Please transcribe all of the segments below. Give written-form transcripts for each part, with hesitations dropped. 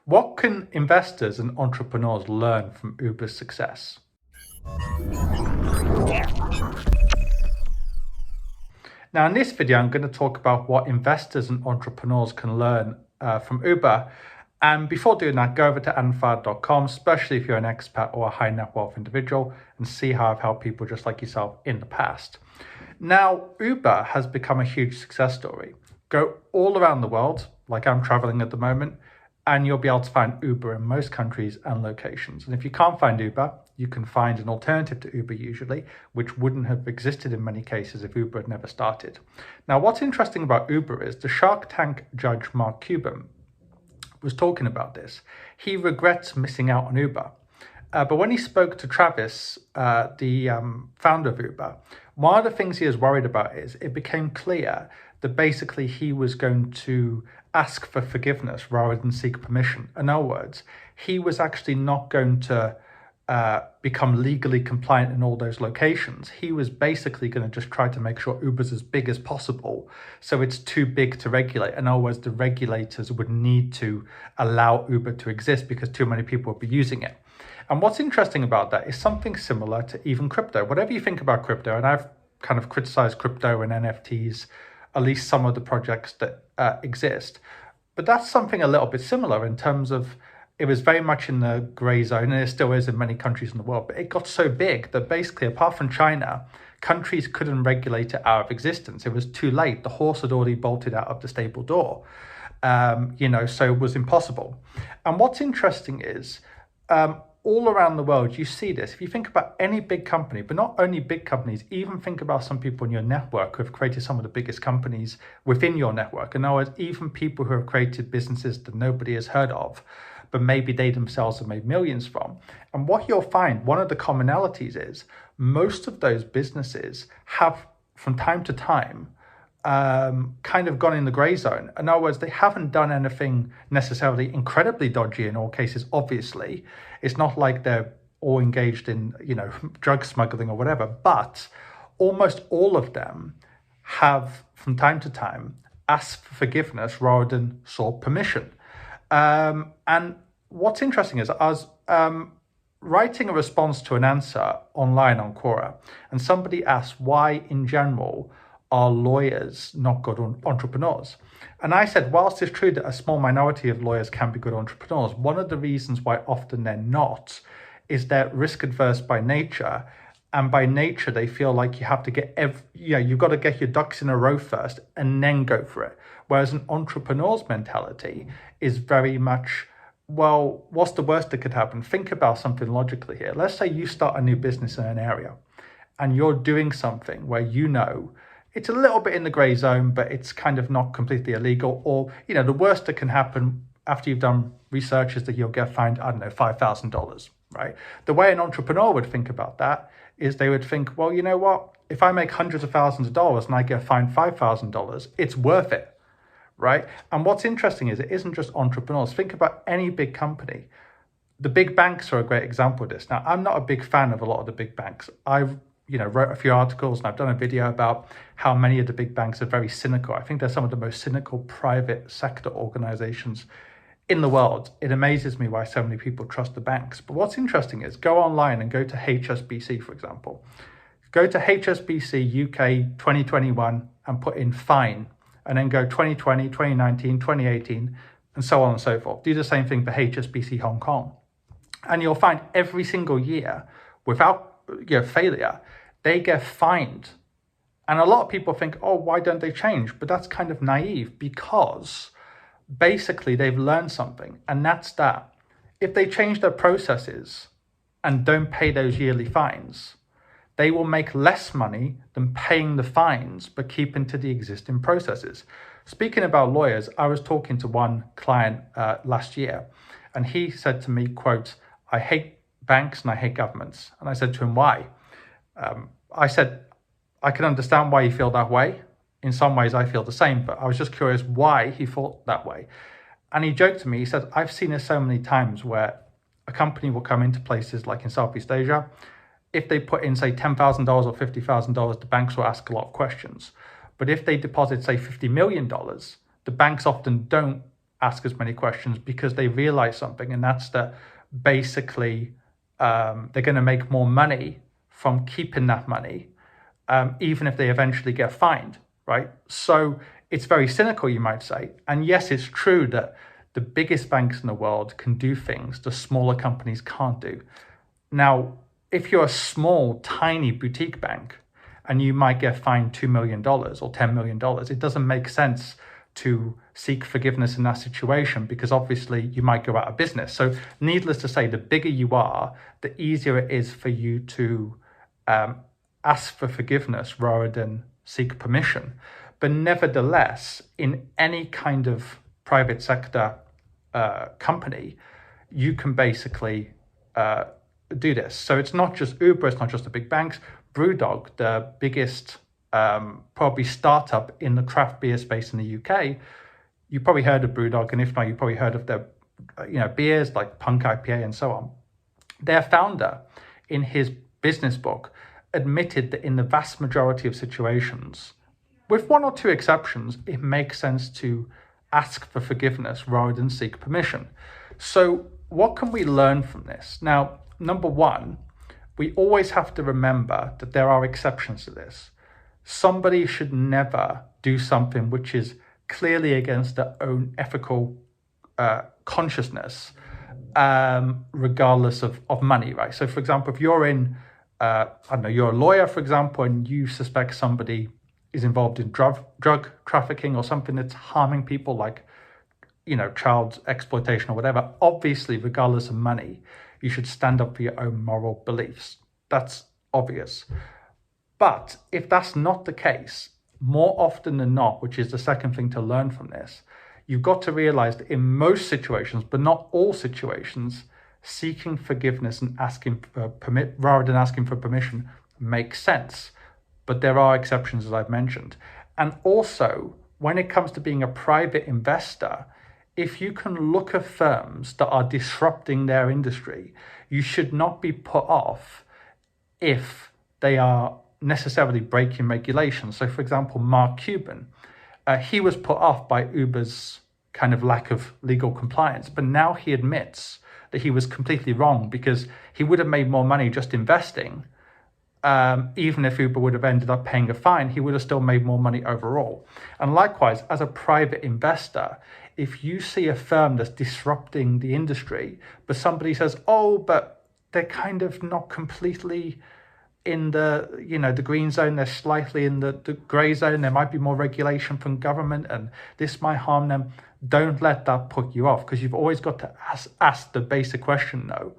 What can investors and entrepreneurs learn from Uber's success? Now, in this video, I'm going to talk about what investors and entrepreneurs can learn from Uber. And before doing that, go over to adamfad.com, especially if you're an expat or a high net wealth individual, and see how I've helped people just like yourself in the past. Now, Uber has become a huge success story. Go all around the world, like I'm traveling at the moment, and you'll be able to find Uber in most countries and locations. And if you can't find Uber, you can find an alternative to Uber usually, which wouldn't have existed in many cases if Uber had never started. Now, what's interesting about Uber is the Shark Tank judge Mark Cuban was talking about this. He regrets missing out on Uber. But when he spoke to Travis, the founder of Uber, one of the things he was worried about is it became clear that basically he was going to ask for forgiveness rather than seek permission. In other words, he was actually not going to become legally compliant in all those locations. He was basically going to just try to make sure Uber's as big as possible, so it's too big to regulate. In other words, the regulators would need to allow Uber to exist because too many people would be using it. And what's interesting about that is something similar to even crypto. Whatever you think about crypto, and I've kind of criticized crypto and NFTs, at least some of the projects that exist, but that's something a little bit similar in terms of it was very much in the gray zone, and it still is in many countries in the world, but it got so big that basically, apart from China, countries couldn't regulate it out of existence. It was too late. The horse had already bolted out of the stable door, so it was impossible. And what's interesting is, all around the world, you see this. If you think about any big company, but not only big companies, even think about some people in your network who have created some of the biggest companies within your network. In other words, even people who have created businesses that nobody has heard of, but maybe they themselves have made millions from. And what you'll find, one of the commonalities is most of those businesses have, from time to time, kind of gone in the gray zone. In other words, they haven't done anything necessarily incredibly dodgy in all cases, obviously. It's not like they're all engaged in, drug smuggling or whatever, but almost all of them have, from time to time, asked for forgiveness rather than sought permission. And what's interesting is I was writing a response to an answer online on Quora, and somebody asked why, in general, are lawyers not good entrepreneurs? And I said, whilst it's true that a small minority of lawyers can be good entrepreneurs, one of the reasons why often they're not is they're risk adverse by nature. And by nature, they feel like you have to get you've got to get your ducks in a row first and then go for it. Whereas an entrepreneur's mentality is very much, well, what's the worst that could happen? Think about something logically here. Let's say you start a new business in an area and you're doing something where it's a little bit in the gray zone, but it's kind of not completely illegal. Or, the worst that can happen after you've done research is that you'll get fined, $5,000, right? The way an entrepreneur would think about that is they would think, well, you know what? If I make hundreds of thousands of dollars and I get fined $5,000, it's worth it, right? And what's interesting is it isn't just entrepreneurs. Think about any big company. The big banks are a great example of this. Now, I'm not a big fan of a lot of the big banks. I've wrote a few articles and I've done a video about how many of the big banks are very cynical. I think they're some of the most cynical private sector organizations in the world. It amazes me why so many people trust the banks. But what's interesting is go online and go to HSBC, for example. Go to HSBC UK 2021 and put in fine, and then go 2020, 2019, 2018, and so on and so forth. Do the same thing for HSBC Hong Kong. And you'll find every single year, without failure, they get fined. And a lot of people think, oh, why don't they change? But that's kind of naive, because basically they've learned something, and that's that if they change their processes and don't pay those yearly fines, they will make less money than paying the fines but keeping to the existing processes. Speaking about lawyers, I was talking to one client last year, and he said to me, quote, I hate banks and I hate governments. And I said to him, why? I said, I can understand why you feel that way. In some ways, I feel the same, but I was just curious why he thought that way. And he joked to me, he said, I've seen it so many times where a company will come into places like in Southeast Asia. If they put in, say, $10,000 or $50,000, the banks will ask a lot of questions. But if they deposit, say, $50 million, the banks often don't ask as many questions because they realize something, and that's that basically they're going to make more money from keeping that money, even if they eventually get fined, right? So it's very cynical, you might say. And yes, it's true that the biggest banks in the world can do things the smaller companies can't do. Now, if you're a small, tiny boutique bank and you might get fined $2 million or $10 million, it doesn't make sense to seek forgiveness in that situation because obviously you might go out of business. So needless to say, the bigger you are, the easier it is for you to ask for forgiveness rather than seek permission. But nevertheless, in any kind of private sector company, you can basically do this. So it's not just Uber, it's not just the big banks. Brewdog, the biggest probably startup in the craft beer space in the UK, you probably heard of Brewdog, and if not, you probably heard of their beers like Punk IPA and so on. Their founder, in his business book, admitted that in the vast majority of situations, with one or two exceptions, it makes sense to ask for forgiveness rather than seek permission. So what can we learn from this? Now, number one, we always have to remember that there are exceptions to this. Somebody should never do something which is clearly against their own ethical consciousness, regardless of money, right? So, for example, if you're in, you're a lawyer, for example, and you suspect somebody is involved in drug trafficking or something that's harming people, like, child exploitation or whatever, obviously, regardless of money, you should stand up for your own moral beliefs. That's obvious. But if that's not the case, more often than not, which is the second thing to learn from this, you've got to realize that in most situations, but not all situations, seeking forgiveness and asking for rather than asking for permission makes sense. But there are exceptions, as I've mentioned. And also, when it comes to being a private investor, if you can look at firms that are disrupting their industry, you should not be put off if they are necessarily breaking regulations. So, for example, Mark Cuban, he was put off by Uber's kind of lack of legal compliance, but now he admits that he was completely wrong because he would have made more money just investing. Even if Uber would have ended up paying a fine, he would have still made more money overall. And likewise, as a private investor, if you see a firm that's disrupting the industry, but somebody says, oh, but they're kind of not completely in the green zone, they're slightly in the gray zone, there might be more regulation from government and this might harm them, don't let that put you off, because you've always got to ask the basic question though,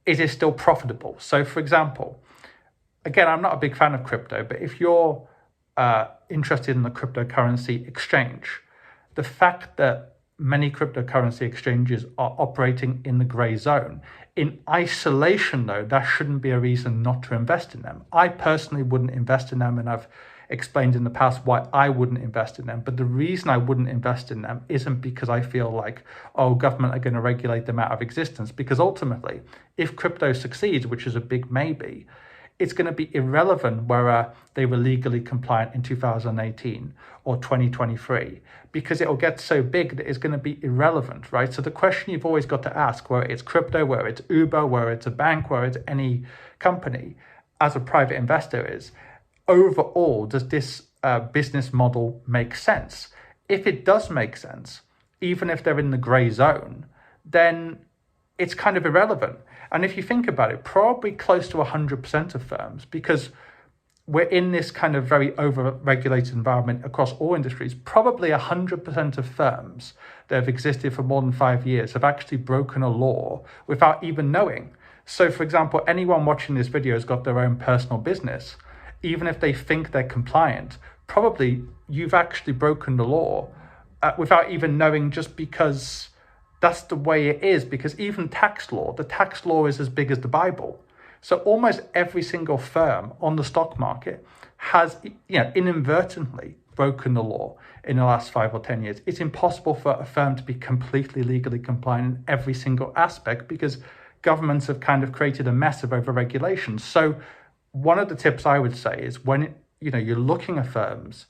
is it still profitable? So for example, again, I'm not a big fan of crypto, but if you're interested in the cryptocurrency exchange, the fact that many cryptocurrency exchanges are operating in the gray zone, in isolation though, that shouldn't be a reason not to invest in them. I personally wouldn't invest in them, and I've explained in the past why I wouldn't invest in them. But the reason I wouldn't invest in them isn't because I feel like, oh, government are going to regulate them out of existence. Because ultimately, if crypto succeeds, which is a big maybe, it's going to be irrelevant whether they were legally compliant in 2018 or 2023, because it'll get so big that it's going to be irrelevant, right? So the question you've always got to ask, whether it's crypto, whether it's Uber, whether it's a bank, whether it's any company, as a private investor is, overall, does this business model make sense? If it does make sense, even if they're in the gray zone, then it's kind of irrelevant. And if you think about it, probably close to 100% of firms, because we're in this kind of very over-regulated environment across all industries, probably 100% of firms that have existed for more than 5 years have actually broken a law without even knowing. So, for example, anyone watching this video has got their own personal business. Even if they think they're compliant, probably you've actually broken the law without even knowing, just because that's the way it is. Because even the tax law is as big as the Bible. So almost every single firm on the stock market has, inadvertently broken the law in the last 5 or 10 years. It's impossible for a firm to be completely legally compliant in every single aspect, because governments have kind of created a mess of overregulation. So one of the tips I would say is, when you're looking at firms,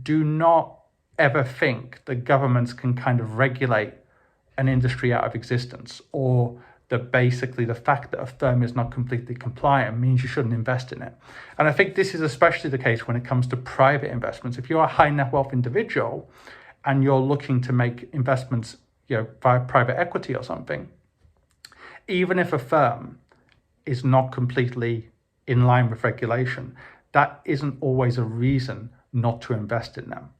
do not ever think that governments can kind of regulate an industry out of existence, or that basically the fact that a firm is not completely compliant means you shouldn't invest in it. And I think this is especially the case when it comes to private investments. If you're a high net wealth individual and you're looking to make investments, via private equity or something, even if a firm is not completely in line with regulation, that isn't always a reason not to invest in them.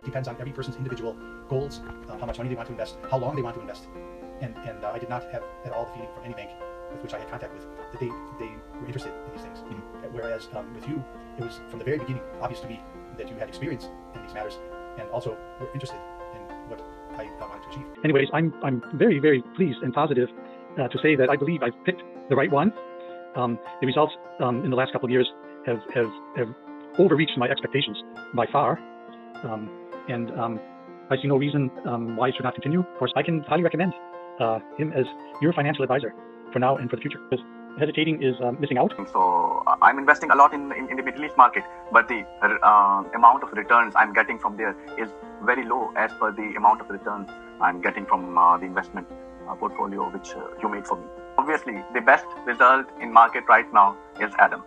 Depends on every person's individual goals, how much money they want to invest, how long they want to invest. And I did not have at all the feeling from any bank with which I had contact with that they were interested in these things. Whereas with you, it was from the very beginning obvious to me that you had experience in these matters and also were interested in what I wanted to achieve. Anyways, I'm very, very pleased and positive to say that I believe I've picked the right one. The results in the last couple of years have overreached my expectations by far. And I see no reason why it should not continue. Of course, I can highly recommend him as your financial advisor for now and for the future. Because hesitating is missing out. So I'm investing a lot in the Middle East market, but the amount of returns I'm getting from there is very low as per the amount of returns I'm getting from the investment portfolio which you made for me. Obviously, the best result in market right now is Adam.